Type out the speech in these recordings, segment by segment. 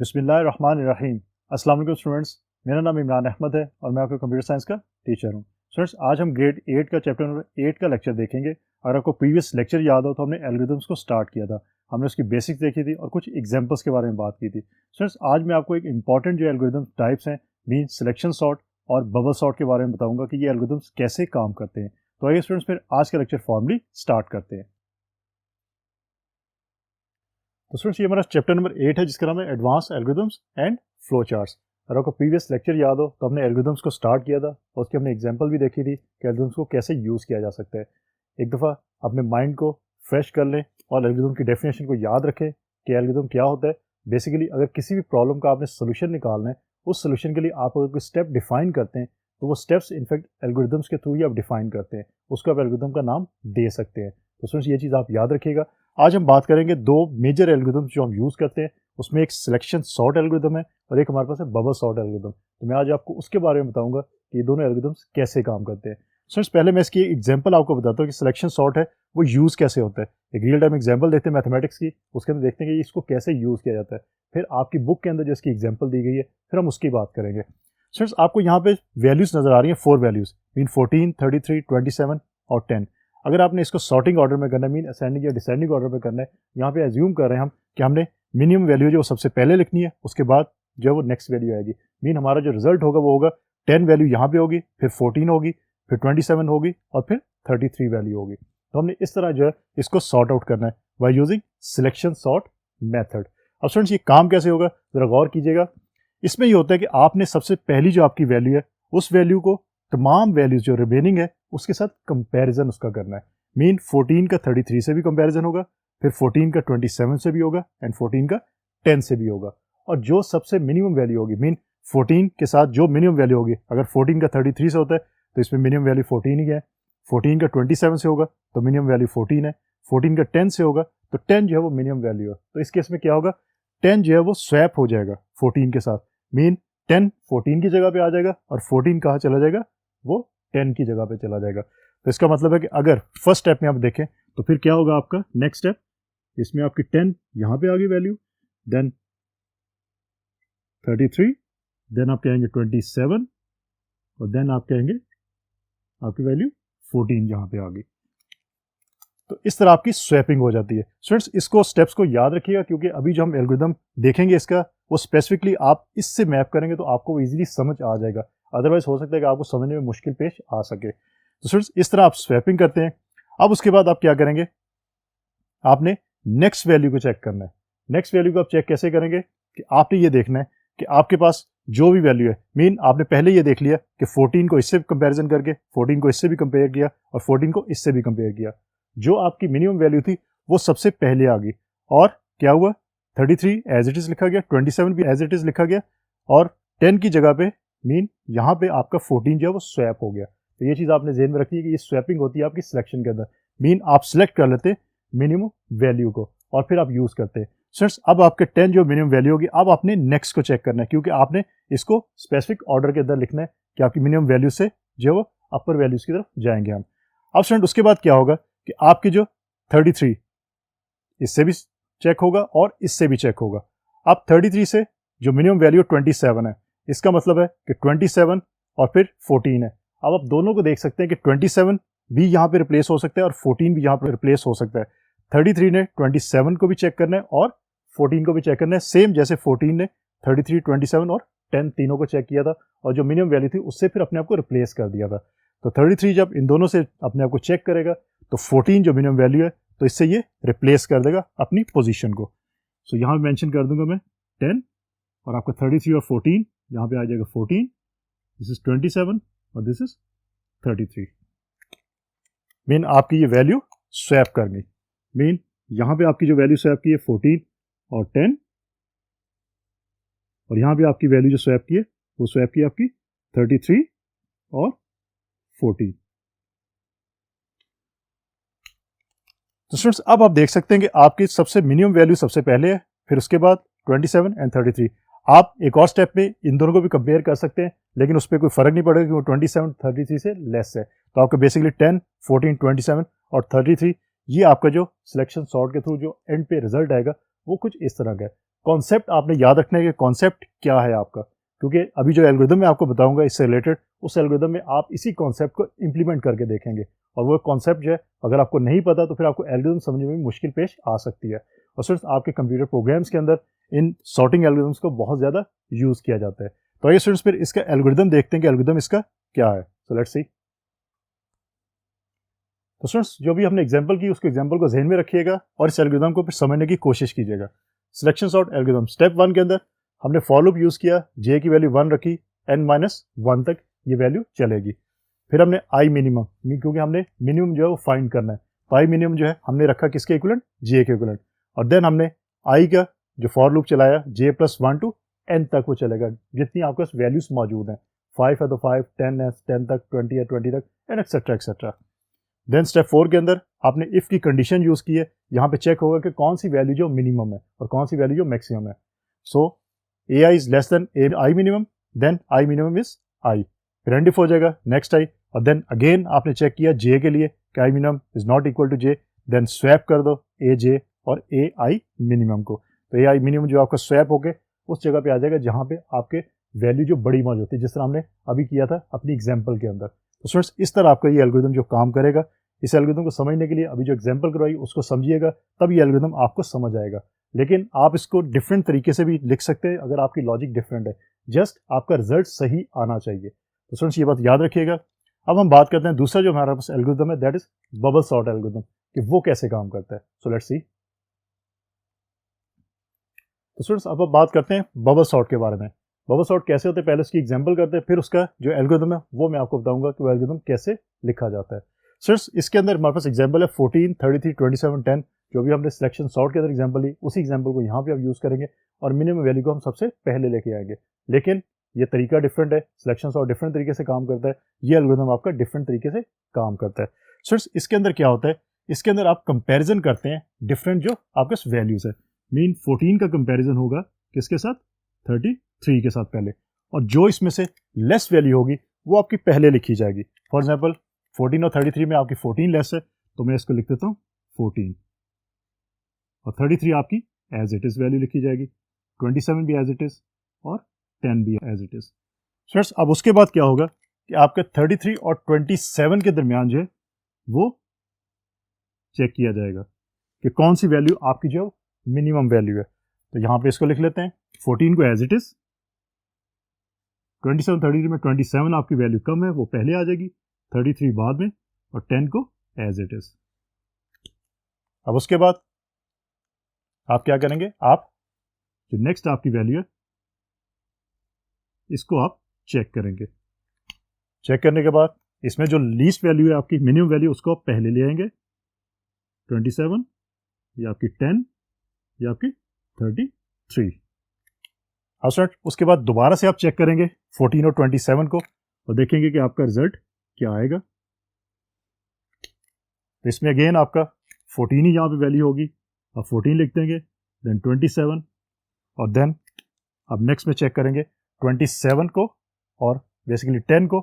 बिस्मिल्लाहिर्रहमानिर्रहीम। अस्सलाम वालेकुम स्टूडेंट्स, मेरा नाम इमरान अहमद है और मैं आपका कंप्यूटर साइंस का टीचर हूं। स्टूडेंट्स, आज हम ग्रेड 8 का चैप्टर नंबर 8 का लेक्चर देखेंगे। अगर आपको प्रीवियस लेक्चर याद हो तो हमने एल्गोरिथम्स को स्टार्ट किया था, हमने उसकी बेसिक्स देखी थी और कुछ एग्जांपल्स के बारे में बात की थी। स्टूडेंट्स, आज मैं आपको एक इंपॉर्टेंट जो एल्गोरिथम टाइप्स हैं, मीन सिलेक्शन सॉर्ट और बबल सॉर्ट के बारे में बताऊंगा कि ये एल्गोरिथम्स कैसे काम करते हैं। तो आइए स्टूडेंट्स, फिर आज का लेक्चर फॉर्मली स्टार्ट करते हैं। तो स्टूडेंट्स, ये हमारा चैप्टर नंबर 8 है जिसका नाम है advance algorithms and flow charts. अगर आपको प्रीवियस लेक्चर याद हो तो हमने एल्गोरिथम्स को स्टार्ट किया था और उसकी हमने एग्जांपल भी देखी थी कि एल्गोरिथम्स को कैसे यूज़ किया जा सकता है। एक दफ़ा अपने माइंड को फ्रेश कर लें और एल्गोरिथम की डेफिनेशन को याद रखें कि एल्गोरिथम क्या होता है। बेसिकली अगर किसी भी प्रॉब्लम का आपने सोल्यूशन निकालना है, उस सोल्यूशन के लिए आप अगर कोई स्टेप डिफाइन करते हैं तो वो स्टेप्स इनफैक्ट एल्गोरिथम्स के थ्रू ही आप डिफाइन करते हैं, उसको आप एल्गोरिथम का नाम दे सकते हैं। तो स्टूडेंट्स, ये चीज़ आप याद रखिएगा। आज हम बात करेंगे दो मेजर एल्गोरिथम जो हम यूज़ करते हैं, उसमें एक सिलेक्शन सॉर्ट एल्गोरिथम है और एक हमारे पास है बबल सॉर्ट एल्गोरिथम। तो मैं आज आपको उसके बारे में बताऊंगा कि ये दोनों एल्गोरिथम्स कैसे काम करते हैं। स्टूडेंट्स, पहले मैं इसकी एग्जांपल आपको बताता हूँ कि सिलेक्शन सॉर्ट है वो यूज़ कैसे होता है। एक रियल टाइम एग्जांपल देखते हैं मैथमेटिक्स की, उसके अंदर देखते हैं कि इसको कैसे यूज़ किया जाता है। फिर आपकी बुक के अंदर जो इसकी एग्जाम्पल दी गई है फिर हम उसकी बात करेंगे। स्टूडेंट्स, आपको यहाँ पे वैल्यूज़ नज़र आ रही हैं, 4 वैल्यूज़, मीन 14, 33, 27 और 10। अगर आपने इसको सॉर्टिंग ऑर्डर में करना है, मीन असेंडिंग या डिसेंडिंग ऑर्डर में करना है, यहाँ पे एज्यूम कर रहे हैं हम कि हमने मिनिमम वैल्यू जो सबसे पहले लिखनी है, उसके बाद जो वो नेक्स्ट वैल्यू आएगी। मीन हमारा जो रिजल्ट होगा वो होगा 10 वैल्यू यहाँ पे होगी, फिर 14 होगी, फिर 27 होगी और फिर 33 वैल्यू होगी। तो हमने इस तरह जो है इसको सॉर्ट आउट करना है by using selection sort method. अब स्टूडेंट्स, ये काम कैसे होगा जरा गौर कीजिएगा। इसमें ये होता है कि आपने सबसे पहली जो आपकी वैल्यू है उस वैल्यू को तमाम वैल्यूज जो रिमेनिंग है उसके साथ कंपैरिजन उसका करना है। मीन 14 का 33 से भी कंपैरिजन होगा, फिर 14 का 27 से भी होगा एंड 14 का 10 से भी होगा। और जो सबसे मिनिमम वैल्यू होगी, मीन 14 के साथ जो मिनिमम वैल्यू होगी, अगर 14 का 33 से होता है तो इसमें मिनिमम वैल्यू 14 ही है। 14 का 27 से होगा तो मिनिमम वैल्यू 14 है। 14 का 10 से होगा तो 10 जो है वो मिनिमम वैल्यू है। तो इस केस में क्या होगा, 10 जो है वो स्वैप हो जाएगा 14 के साथ। मीन 10 14 की जगह पे आ जाएगा और 14 कहाँ चला जाएगा, वो 10 की जगह पे चला जाएगा। तो इसका मतलब है कि अगर फर्स्ट स्टेप में आप देखें तो फिर क्या होगा आपका नेक्स्ट स्टेप, इसमें आपकी 10 यहाँ पे आ गई वैल्यू, देन 33, देन आप कहेंगे 27 और देन आप कहेंगे आपकी वैल्यू 14 यहाँ पे आ गई। तो इस तरह आपकी स्वैपिंग हो जाती है। स्टूडेंट्स, इसको स्टेप्स को याद रखिएगा क्योंकि अभी जो हम एल्गोरिथम देखेंगे इसका वो स्पेसिफिकली आप इससे मैप करेंगे तो आपको वो इजीली समझ आ जाएगा। अदरवाइज हो सकता है कि आपको समझने में मुश्किल पेश आ सके। तो स्टूडेंट्स, इस तरह आप स्वैपिंग करते हैं। अब उसके बाद आप क्या करेंगे, आपने नेक्स्ट वैल्यू को चेक करना है। नेक्स्ट वैल्यू को आप चेक कैसे करेंगे कि आपने ये देखना है कि आपके पास जो भी वैल्यू है, मीन आपने पहले ये देख लिया कि 14 को इससे कंपेरिजन करके 14 को इससे भी कंपेयर किया और 14 को इससे भी कंपेयर किया। जो आपकी मिनिमम वैल्यू थी वो सबसे पहले आ गई और क्या हुआ, 33 एज इट इज लिखा गया, 27 भी एज इट इज लिखा गया और 10 की जगह पे मीन यहाँ पे आपका 14 जो है वो स्वैप हो गया। तो ये चीज़ आपने ध्यान में रखी है कि ये स्वैपिंग होती है आपकी सिलेक्शन के अंदर। मीन आप सिलेक्ट कर लेते मिनिमम वैल्यू को और फिर आप यूज़ करते हैं। स्टूडेंट्स, अब आपके 10 जो मिनिमम वैल्यू होगी, अब आपने नेक्स्ट को चेक करना है क्योंकि आपने इसको स्पेसिफिक ऑर्डर के अंदर लिखना है कि आपकी मिनिमम वैल्यू से जो वो अपर वैल्यूज की तरफ जाएंगे हम। अब स्टूडेंट, उसके बाद क्या होगा कि आपकी जो 33 इससे भी चेक होगा और इससे भी चेक होगा। अब 33 से जो मिनिमम वैल्यू 27 है, इसका मतलब है कि 27 और फिर 14 है। अब आप दोनों को देख सकते हैं कि 27 भी यहाँ पे रिप्लेस हो सकता है और 14 भी यहाँ पे रिप्लेस हो सकता है। 33 ने 27 को भी चेक करना है और 14 को भी चेक करना है, सेम जैसे 14 ने 33, 27 और 10 तीनों को चेक किया था और जो मिनिमम वैल्यू थी उससे फिर अपने आप को रिप्लेस कर दिया था। तो 33 जब इन दोनों से अपने आप को चेक करेगा तो 14 जो मिनिमम वैल्यू है तो इससे ये रिप्लेस कर देगा अपनी पोजीशन को। सो यहाँ मेंशन कर दूंगा मैं 10 और आपका 33 और 14 यहाँ पे आ जाएगा 14, दिस इज 27 और दिस इज 33। मीन आपकी ये वैल्यू स्वैप कर गई। मीन यहाँ पे आपकी जो वैल्यू स्वैप की है 14 और 10 और यहाँ पे आपकी वैल्यू जो स्वैप की है वो स्वैप की आपकी 33 और 14। तो स्टूडेंट्स, अब आप देख सकते हैं कि आपकी सबसे मिनिमम वैल्यू सबसे पहले है, फिर उसके बाद 27 एंड 33। आप एक और स्टेप में इन दोनों को भी कंपेयर कर सकते हैं लेकिन उस पर कोई फर्क नहीं पड़ेगा क्योंकि 27 33 से लेस है। तो आपका बेसिकली 10, 14, 27 और 33 ये आपका जो सिलेक्शन सॉर्ट के थ्रू जो एंड पे रिजल्ट आएगा वो कुछ इस तरह का है। कॉन्सेप्ट आपने याद रखना है कि कॉन्सेप्ट क्या है आपका, क्योंकि अभी जो एल्गोरिदम मैं आपको बताऊंगा इससे रिलेटेड, उस एल्गोरिदम में आप इसी कॉन्सेप्ट को इंप्लीमेंट करके देखेंगे, और वो कॉन्सेप्ट जो है अगर आपको नहीं पता तो फिर आपको एल्गोरिदम समझने में मुश्किल पेश आ सकती है। और सिर्फ आपके कंप्यूटर प्रोग्राम्स के अंदर इन सॉर्टिंग एल्गोरिदम्स को बहुत ज़्यादा यूज़ किया जाता है। तो आइए स्टूडेंट्स फिर इसका एल्गोरिदम देखते हैं कि एल्गोरिदम इसका क्या है। So let's see. तो स्टूडेंट्स जो भी हमने एग्जांपल की उसके एग्जांपल को ध्यान में रखिएगा और इस एल्गोरिदम को फिर समझने की कोशिश कीजिएगा। सिलेक्शन सॉर्ट एल्गोरिदम स्टेप 1 के अंदर हमने फॉर लूप यूज़ किया, जे की वैल्यू 1 रखी, n-1 तक ये वैल्यू चलेगी। फिर हमने आई मिनिमम, क्योंकि हमने मिनिमम जो है वो फाइंड करना है, तो आई मिनिमम जो है हमने रखा किसके इक्विवेलेंट, जे के इक्विवेलेंट। और देन हमने आई का जो फॉर लूप चलाया j+1 टू n तक वो चलेगा, जितनी आपके पास वैल्यूज मौजूद हैं, 5 है तो 5, 10 है 10 तक, 20 है 20 तक, and etcetera etcetera. Then step 4 के अंदर आपने इफ की कंडीशन यूज की है, यहाँ पे चेक होगा कि कौन सी वैल्यू जो मिनिमम है और कौन सी वैल्यू जो मैक्सिमम है। So ai is less than I minimum, then I minimum is I, फिर एंड इफ हो जाएगा नेक्स्ट आई, और देन अगेन आपने चेक किया जे के लिए कि I minimum is not equal to J, then swap कर दो ए जे और ए आई मिनिमम को, तो ए आई मिनिमम जो आपका स्वैप होके उस जगह पे आ जाएगा जहाँ पे आपके वैल्यू जो बड़ी मौजूद होती है, जिस तरह हमने अभी किया था अपनी एग्जाम्पल के अंदर। तो स्टूडेंट्स इस तरह आपका ये एल्गोरिदम जो काम करेगा, इस एल्गोरिदम को समझने के लिए अभी जो एग्जाम्पल करवाई उसको समझिएगा, तब ये एल्गोरिदम आपको समझ आएगा। लेकिन आप इसको डिफरेंट तरीके से भी लिख सकते हैं अगर आपकी लॉजिक डिफरेंट है, जस्ट आपका रिजल्ट सही आना चाहिए। तो स्टूडेंट्स ये बात याद रखिएगा। अब हम बात करते हैं दूसरा जो हमारे पास एल्गोरिदम है, that is bubble sort algorithm, कि वो कैसे काम करता है। So let's see. तो स्टूडेंट्स अब हम बात करते हैं बबल सॉर्ट के बारे में। बबल सॉर्ट कैसे होते हैं पहले उसकी एग्जांपल करते हैं, फिर उसका जो एल्गोरिदम है वो मैं आपको बताऊंगा कि वो एल्गोरिदम कैसे लिखा जाता है। स्टूडेंट्स इसके अंदर हमारे पास एग्जांपल है 14, 33, 27, 10, जो भी हमने सिलेक्शन सॉर्ट के अंदर एग्जांपल ली, उसी एग्जांपल को यहाँ पे आप यूज़ करेंगे और मिनिमम वैल्यू को हम सबसे पहले लेके आएंगे। लेकिन ये तरीका डिफरेंट है, सिलेक्शन सॉर्ट डिफरेंट तरीके से काम करता है, ये एल्गोरिदम आपका डिफरेंट तरीके से काम करता है। स्टूडेंट्स इसके अंदर क्या होता है, इसके अंदर आप कंपेरिजन करते हैं डिफरेंट जो आपके वैल्यूज है। मीन 14 का कंपेरिजन होगा किसके साथ, 33 के साथ पहले, और जो इसमें से लेस वैल्यू होगी वो आपकी पहले लिखी जाएगी। फॉर एग्जाम्पल 14 और 33 में आपकी 14 लेस है, तो मैं इसको लिख देता हूँ 14, और 33 आपकी एज इट इज वैल्यू लिखी जाएगी, 27 भी एज इट इज और 10 भी एज इट इज। स्टूडेंट्स अब उसके बाद क्या होगा कि आपका 33 और 27 के दरमियान जो है वो चेक किया जाएगा कि कौन सी वैल्यू आपकी जो मिनिमम वैल्यू है। तो यहाँ पे इसको लिख लेते हैं, 14 को एज इट इज, 27, 33 में 27 आपकी वैल्यू कम है वो पहले आ जाएगी, 33 बाद में, और 10 को एज इट इज। अब उसके बाद आप क्या करेंगे, आप जो नेक्स्ट आपकी वैल्यू है इसको आप चेक करेंगे। चेक करने के बाद इसमें जो लीस्ट वैल्यू है आपकी मिनिमम वैल्यू, उसको आप पहले ले आएंगे, 27 या आपकी 10 या आपकी 33। अब स्टार्ट उसके बाद दोबारा से आप चेक करेंगे 14 और 27 को और देखेंगे कि आपका रिजल्ट क्या आएगा। तो इसमें अगेन आपका 14 ही यहाँ पे वैल्यू होगी, अब 14 लिख देंगे, देन 27, और देन अब नेक्स्ट में चेक करेंगे 27 को और बेसिकली 10 को।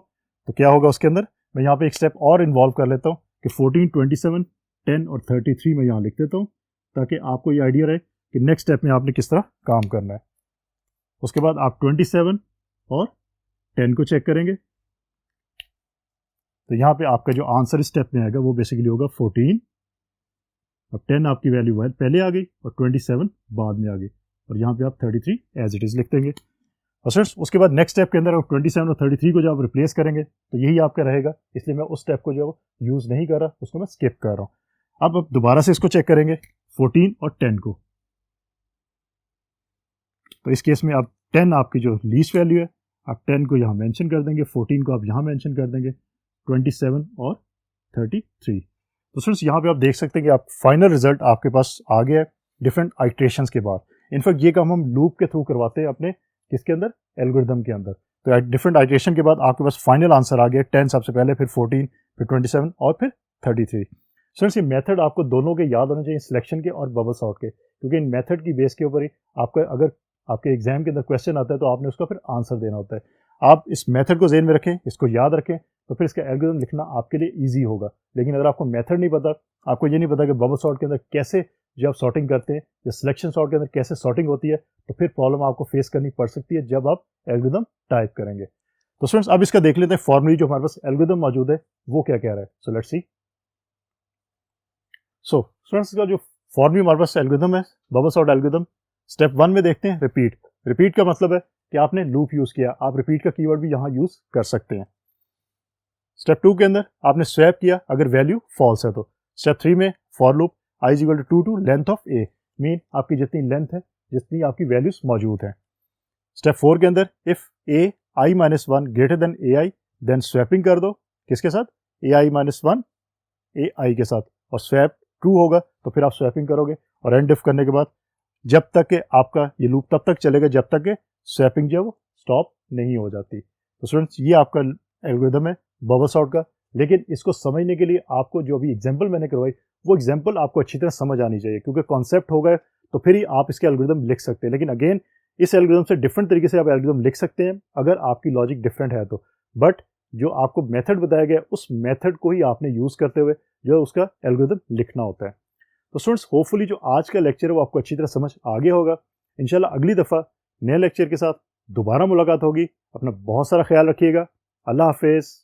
तो क्या होगा उसके अंदर, मैं यहाँ पे एक स्टेप और इन्वॉल्व कर लेता हूँ कि 14, 27, 10 और 33 में यहाँ लिख देता हूँ, ताकि आपको ये आइडिया रहे कि नेक्स्ट स्टेप में आपने किस तरह काम करना है। उसके बाद आप 27 और 10 को चेक करेंगे, तो यहाँ पे आपका जो आंसर इस स्टेप में आएगा वो बेसिकली होगा 14, अब 10 आपकी वैल्यू पहले आ गई और 27 बाद में आ गई, और यहाँ पे आप 33 एज इट इज लिख देंगे। और सर उसके बाद नेक्स्ट स्टेप के अंदर आप 27 और 33 को जब आप रिप्लेस करेंगे तो यही आपका रहेगा, इसलिए मैं उस स्टेप को जो यूज़ नहीं कर रहा, उसको मैं स्किप कर रहा हूँ। अब दोबारा से इसको चेक करेंगे 14 और 10 को, तो इस केस में आप 10 आपकी जो लीस्ट वैल्यू है, आप 10 को यहाँ मेंशन कर देंगे, 14 को आप यहाँ मेंशन कर देंगे, 27 और 33। तो फ्रेंड्स यहाँ पे आप देख सकते हैं कि आप फाइनल रिजल्ट आपके पास आ गया है डिफरेंट आइट्रेशंस के बाद। इनफैक्ट ये काम हम लूप के थ्रू करवाते हैं अपने किसके अंदर, एल्गोरिदम के अंदर। तो डिफरेंट आइट्रेशन के बाद आपके पास फाइनल आंसर आ गया, 10 सबसे पहले, फिर 14, फिर 27 और फिर 33। फ्रेंड्स ये मेथड आपको दोनों के याद होने चाहिए, सिलेक्शन के और बबल सॉर्ट के, क्योंकि इन मेथड की बेस के ऊपर ही आपका अगर आपके एग्जाम के अंदर क्वेश्चन आता है तो आपने उसका फिर आंसर देना होता है। आप इस मेथड को ज़हन में रखें, इसको याद रखें, तो फिर इसका एल्गोरिथम लिखना आपके लिए इजी होगा। लेकिन अगर आपको मेथड नहीं पता, आपको ये नहीं पता कि बबल सॉर्ट के अंदर कैसे जब आप सॉर्टिंग करते हैं या सिलेक्शन सॉर्ट के अंदर कैसे सॉर्टिंग होती है, तो फिर प्रॉब्लम आपको फेस करनी पड़ सकती है जब आप एल्गोरिदम टाइप करेंगे। तो स्टूडेंट्स अब इसका देख लेते हैं फॉर्मली जो हमारे पास एल्गोरिदम मौजूद है वो क्या कह रहा है। So let's see. So students का जो फॉर्मली हमारे पास एल्गोरिदम है, बबल सॉर्ट एल्गोरिदम, स्टेप 1 में देखते हैं रिपीट। रिपीट का मतलब है कि आपने लूप यूज किया, आप रिपीट का कीवर्ड भी यहाँ यूज कर सकते हैं। स्टेप 2 के अंदर आपने स्वैप किया अगर वैल्यू फॉल्स है तो। स्टेप 3 में for loop i is equal to length of a, mean आपकी जितनी लेंथ है, जितनी आपकी वैल्यूज मौजूद हैं। स्टेप 4 के अंदर if a i minus one greater than A I, then swapping कर दो किसके साथ, ए आई माइनस वन ए आई के साथ, और स्वैप ट्रू होगा तो फिर आप स्वैपिंग करोगे, और एंड इफ करने के बाद जब तक कि आपका ये लूप तब तक चलेगा जब तक कि स्वैपिंग जो है वो स्टॉप नहीं हो जाती। तो स्टूडेंट्स ये आपका एल्गोरिदम है बबल सॉर्ट का, लेकिन इसको समझने के लिए आपको जो अभी एग्जांपल मैंने करवाई वो एग्जांपल आपको अच्छी तरह समझ आनी चाहिए, क्योंकि कॉन्सेप्ट हो गए तो फिर ही आप इसके एल्गोरिदम लिख सकते हैं। लेकिन अगेन इस एल्गोरिदम से डिफरेंट तरीके से आप एल्गोरिदम लिख सकते हैं अगर आपकी लॉजिक डिफरेंट है तो, बट जो आपको मेथड बताया गया उस मेथड को ही आपने यूज करते हुए जो उसका एल्गोरिदम लिखना होता है। तो स्टूडेंट्स होपफुली जो आज का लेक्चर है वो आपको अच्छी तरह समझ आ गया होगा। इंशाल्लाह अगली दफ़ा नए लेक्चर के साथ दोबारा मुलाकात होगी। अपना बहुत सारा ख्याल रखिएगा। अल्लाह हाफिज़।